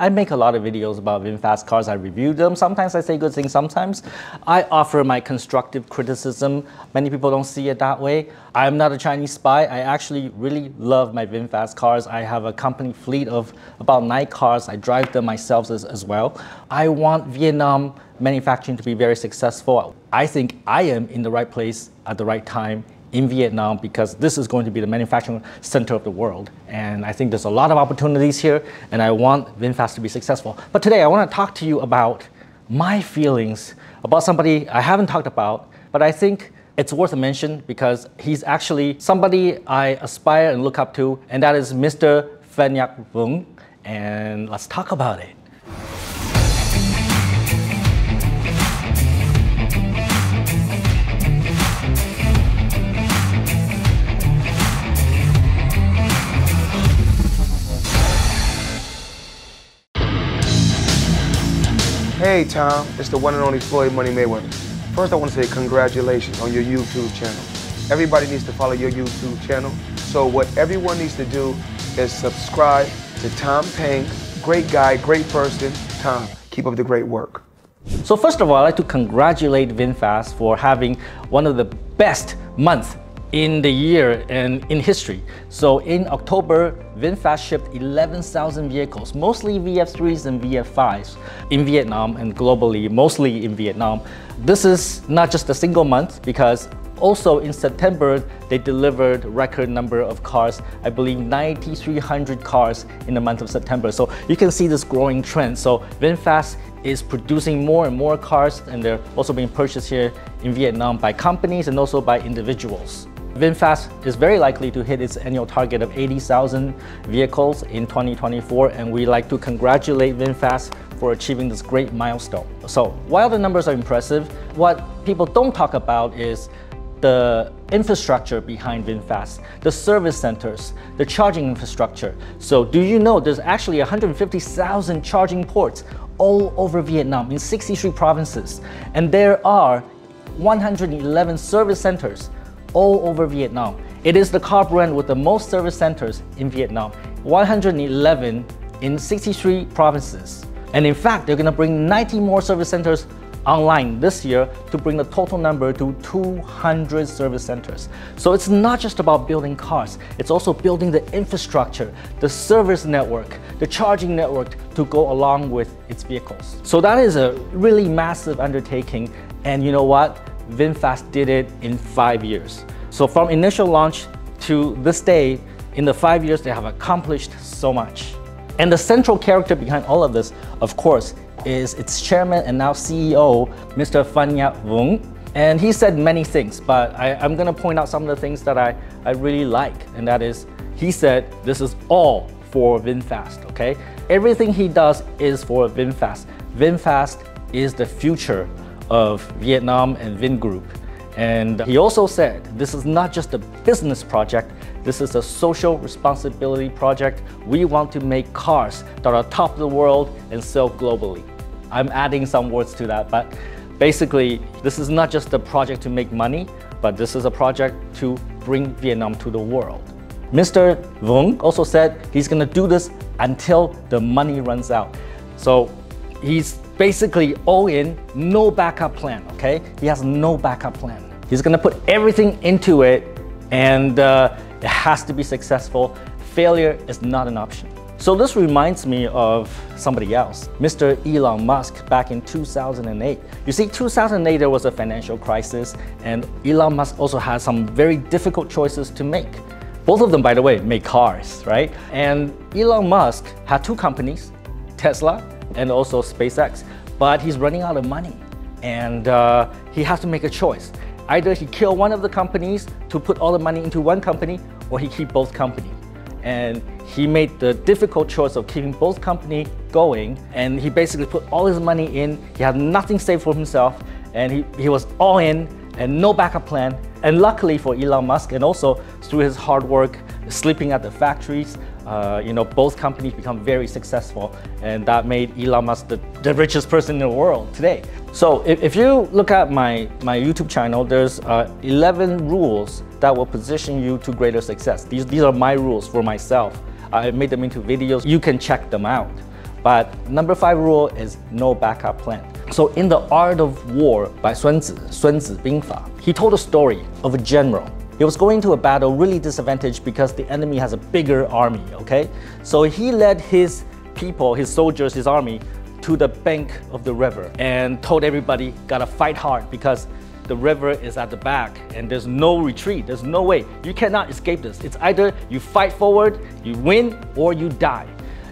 I make a lot of videos about VinFast cars. I review them. Sometimes I say good things. Sometimes I offer my constructive criticism. Many people don't see it that way. I'm not a Chinese spy. I actually really love my VinFast cars. I have a company fleet of about 9 cars. I drive them myself as well. I want Vietnam manufacturing to be very successful. I think I am in the right place at the right time in Vietnam, because this is going to be the manufacturing center of the world. And I think there's a lot of opportunities here, and I want VinFast to be successful. But today I want to talk to you about my feelings about somebody I haven't talked about, but I think it's worth a mention because he's actually somebody I aspire and look up to, and that is Mr. Phan Nhat Vuong. And let's talk about it. Hey Tom, it's the one and only Floyd Money Mayweather. First I want to say congratulations on your YouTube channel. Everybody needs to follow your YouTube channel. So what everyone needs to do is subscribe to Tom Pang. Great guy, great person. Tom, keep up the great work. So first of all, I'd like to congratulate VinFast for having one of the best months in the year and in history. So in October, VinFast shipped 11,000 vehicles, mostly VF3s and VF5s in Vietnam and globally, mostly in Vietnam. This is not just a single month because also in September, they delivered record number of cars, I believe 9,300 cars in the month of September. So you can see this growing trend. So VinFast is producing more and more cars, and they're also being purchased here in Vietnam by companies and also by individuals. VinFast is very likely to hit its annual target of 80,000 vehicles in 2024, and we like to congratulate VinFast for achieving this great milestone. So while the numbers are impressive, what people don't talk about is the infrastructure behind VinFast, the service centers, the charging infrastructure. So do you know there's actually 150,000 charging ports all over Vietnam in 63 provinces, and there are 111 service centers all over Vietnam. It is the car brand with the most service centers in Vietnam, 111 in 63 provinces. And in fact, they're gonna bring 90 more service centers online this year to bring the total number to 200 service centers. So it's not just about building cars, it's also building the infrastructure, the service network, the charging network to go along with its vehicles. So that is a really massive undertaking, and you know what? VinFast did it in 5 years. So from initial launch to this day, in the 5 years, they have accomplished so much. And the central character behind all of this, of course, is its chairman and now CEO, Mr. Phan Nhat Vuong. And he said many things, but I'm gonna point out some of the things that I really like, and that is, he said, this is all for VinFast, okay? Everything he does is for VinFast. VinFast is the future of Vietnam and Vingroup. And he also said, this is not just a business project, this is a social responsibility project. We want to make cars that are top of the world and sell globally. I'm adding some words to that, but basically, this is not just a project to make money, but this is a project to bring Vietnam to the world. Mr. Vuong also said he's gonna do this until the money runs out. So he's basically all in, no backup plan, okay? He has no backup plan. He's gonna put everything into it, and it has to be successful. Failure is not an option. So this reminds me of somebody else, Mr. Elon Musk, back in 2008. You see, 2008 there was a financial crisis, and Elon Musk also had some very difficult choices to make. Both of them, by the way, make cars, right? And Elon Musk had 2 companies, Tesla and also SpaceX, but he's running out of money, and he has to make a choice. Either he kill one of the companies to put all the money into one company, or he keep both companies. And he made the difficult choice of keeping both companies going, and he basically put all his money in. He had nothing saved for himself, and he was all in and no backup plan. And luckily for Elon Musk, and also through his hard work, sleeping at the factories, both companies become very successful, and that made Elon Musk the richest person in the world today. So if you look at my YouTube channel, there's 11 rules that will position you to greater success. These are my rules for myself. I made them into videos. You can check them out. But number 5 rule is no backup plan. So in The Art of War by Sun Tzu, Sun Tzu Bing Fa, he told a story of a general. He was going to a battle really disadvantaged because the enemy has a bigger army, okay? So he led his people, his soldiers, his army to the bank of the river and told everybody, gotta fight hard because the river is at the back and there's no retreat, there's no way. You cannot escape this. It's either you fight forward, you win, or you die.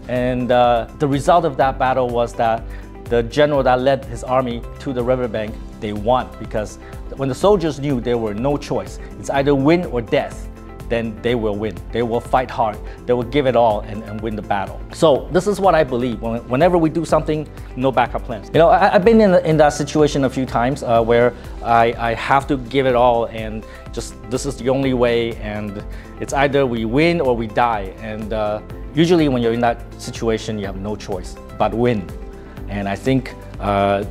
And the result of that battle was that the general that led his army to the riverbank, they won, because when the soldiers knew there were no choice, it's either win or death, then they will win. They will fight hard. They will give it all and win the battle. So this is what I believe. Whenever we do something, no backup plans. You know, I've been in that situation a few times where I have to give it all and just this is the only way, and it's either we win or we die. And usually when you're in that situation, you have no choice but win. And I think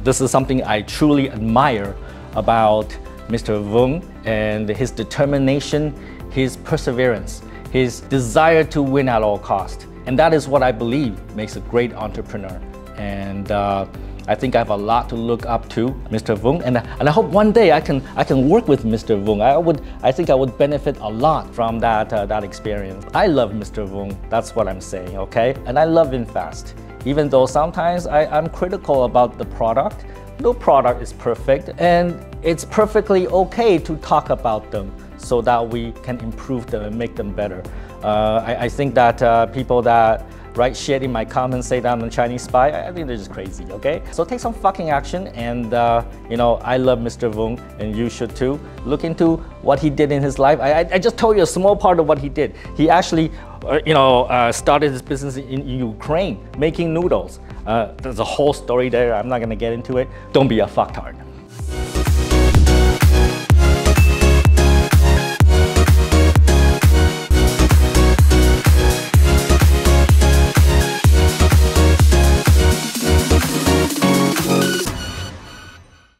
this is something I truly admire about Mr. Vuong and his determination, his perseverance, his desire to win at all costs. And that is what I believe makes a great entrepreneur. And I think I have a lot to look up to Mr. Vuong, and I hope one day I can work with Mr. Vuong. I think I would benefit a lot from that experience. I love Mr. Vuong, that's what I'm saying, okay? And I love VinFast. Even though sometimes I'm critical about the product, no product is perfect, and it's perfectly okay to talk about them so that we can improve them and make them better. I think that people that write shit in my comments, say that I'm a Chinese spy, I think they're just crazy, okay? So take some fucking action, and you know, I love Mr. Vuong, and you should too. Look into what he did in his life. I just told you a small part of what he did. He actually started his business in Ukraine, making noodles. There's a whole story there. I'm not gonna get into it. Don't be a fucktard.